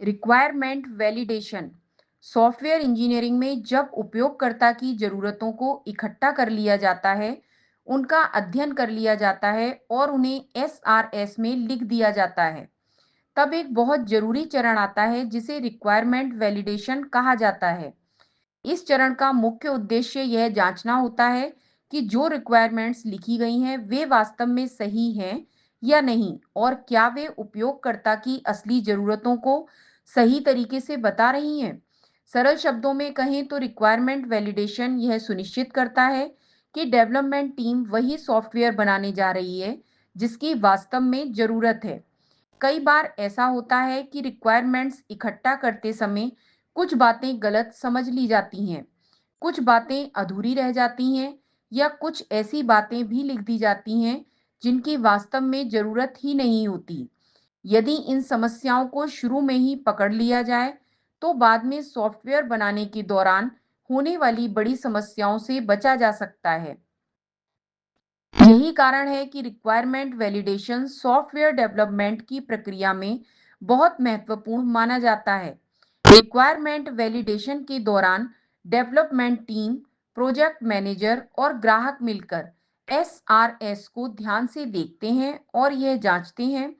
Requirement validation software engineering में जब उपयोगकर्ता की ज़रूरतों को इकट्ठा कर लिया जाता है, उनका अध्ययन कर लिया जाता है और उन्हें एसआरएस में लिख दिया जाता है, तब एक बहुत ज़रूरी चरण आता है जिसे रिक्वायरमेंट वैलिडेशन कहा जाता है। इस चरण का मुख्य उद्देश्य यह जांचना होता है कि जो रिक्वायरमेंट्स लिखी गई हैं वे वास्तव में सही हैं या नहीं और क्या वे उपयोगकर्ता की असली ज़रूरतों को सही तरीके से बता रही हैं। सरल शब्दों में कहें तो रिक्वायरमेंट वैलिडेशन यह सुनिश्चित करता है कि डेवलपमेंट टीम वही सॉफ्टवेयर बनाने जा रही है जिसकी वास्तव में ज़रूरत है। कई बार ऐसा होता है कि रिक्वायरमेंट्स इकट्ठा करते समय कुछ बातें गलत समझ ली जाती हैं, कुछ बातें अधूरी रह जाती हैं या कुछ ऐसी बातें भी लिख दी जाती हैं जिनकी वास्तव में ज़रूरत ही नहीं होती। यदि इन समस्याओं को शुरू में ही पकड़ लिया जाए, तो बाद में सॉफ्टवेयर बनाने के दौरान होने वाली बड़ी समस्याओं से बचा जा सकता है। यही कारण है कि रिक्वायरमेंट वैलिडेशन सॉफ्टवेयर डेवलपमेंट की प्रक्रिया में बहुत महत्वपूर्ण माना जाता है। रिक्वायरमेंट वैलिडेशन के दौरान डेवलपमेंट टीम, प्रोजेक्ट मैनेजर और ग्राहक मिलकर एसआरएस को ध्यान से देखते हैं और यह जांचते हैं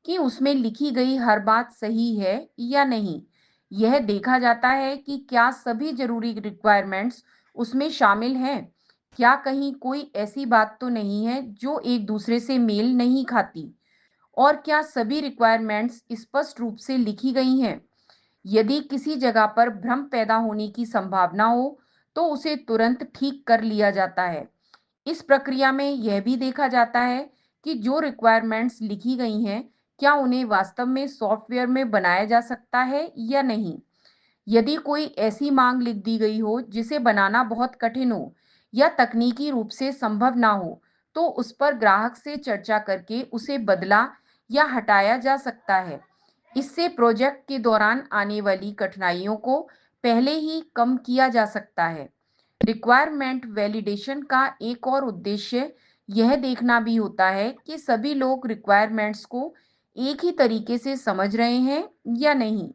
कि उसमें लिखी गई हर बात सही है या नहीं। यह देखा जाता है कि क्या सभी जरूरी रिक्वायरमेंट्स उसमें शामिल हैं, क्या कहीं कोई ऐसी बात तो नहीं है जो एक दूसरे से मेल नहीं खाती, और क्या सभी रिक्वायरमेंट्स स्पष्ट रूप से लिखी गई हैं। यदि किसी जगह पर भ्रम पैदा होने की संभावना हो, तो उसे तुरंत ठीक कर लिया जाता है। इस प्रक्रिया में यह भी देखा जाता है कि जो रिक्वायरमेंट्स लिखी गई हैं, क्या उन्हें वास्तव में सॉफ्टवेयर में बनाया जा सकता है या नहीं। यदि कोई ऐसी मांग लिख दी गई हो जिसे बनाना बहुत कठिन हो या तकनीकी रूप से संभव ना हो, तो उस पर ग्राहक से चर्चा करके उसे बदला या हटाया जा सकता है। इससे प्रोजेक्ट के दौरान आने वाली कठिनाइयों को पहले ही कम किया जा सकता है। रिक्वायरमेंट वैलिडेशन का एक और उद्देश्य यह देखना भी होता है कि सभी लोग रिक्वायरमेंट्स को एक ही तरीके से समझ रहे हैं या नहीं।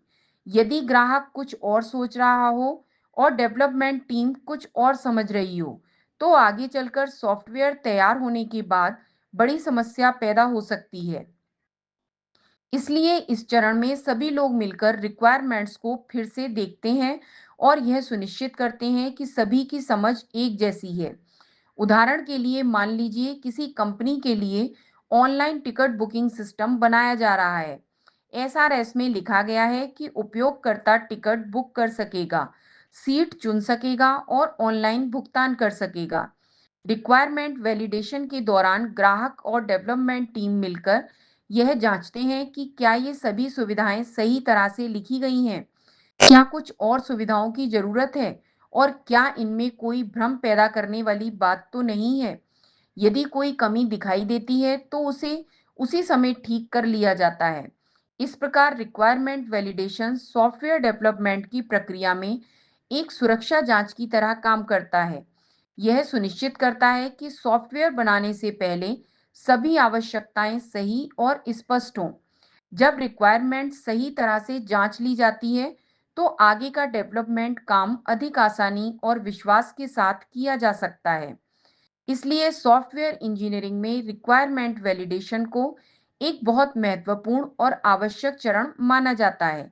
यदि ग्राहक कुछ और सोच रहा हो और डेवलपमेंट टीम कुछ और समझ रही हो, तो आगे चलकर सॉफ्टवेयर तैयार होने के बाद बड़ी समस्या पैदा हो सकती है। इसलिए इस चरण में सभी लोग मिलकर रिक्वायरमेंट्स को फिर से देखते हैं और यह सुनिश्चित करते हैं कि सभी की समझ एक जैसी है। उदाहरण के लिए मान लीजिए किसी कंपनी के लिए ऑनलाइन टिकट बुकिंग सिस्टम बनाया जा रहा है। एसआरएस में लिखा गया है कि उपयोगकर्ता टिकट बुक कर सकेगा, सीट चुन सकेगा और ऑनलाइन भुगतान कर सकेगा। रिक्वायरमेंट वैलिडेशन के दौरान ग्राहक और डेवलपमेंट टीम मिलकर यह जांचते हैं कि क्या ये सभी सुविधाएं सही तरह से लिखी गई हैं, क्या कुछ और सुविधाओं की जरूरत है और क्या इनमें कोई भ्रम पैदा करने वाली बात तो नहीं है। यदि कोई कमी दिखाई देती है तो उसे उसी समय ठीक कर लिया जाता है। इस प्रकार रिक्वायरमेंट वैलिडेशन सॉफ्टवेयर डेवलपमेंट की प्रक्रिया में एक सुरक्षा जांच की तरह काम करता है। यह सुनिश्चित करता है कि सॉफ्टवेयर बनाने से पहले सभी आवश्यकताएं सही और स्पष्ट हों। जब रिक्वायरमेंट सही तरह से जांच ली जाती है, तो आगे का डेवलपमेंट काम अधिक आसानी और विश्वास के साथ किया जा सकता है। इसलिए सॉफ्टवेयर इंजीनियरिंग में रिक्वायरमेंट वैलिडेशन को एक बहुत महत्वपूर्ण और आवश्यक चरण माना जाता है।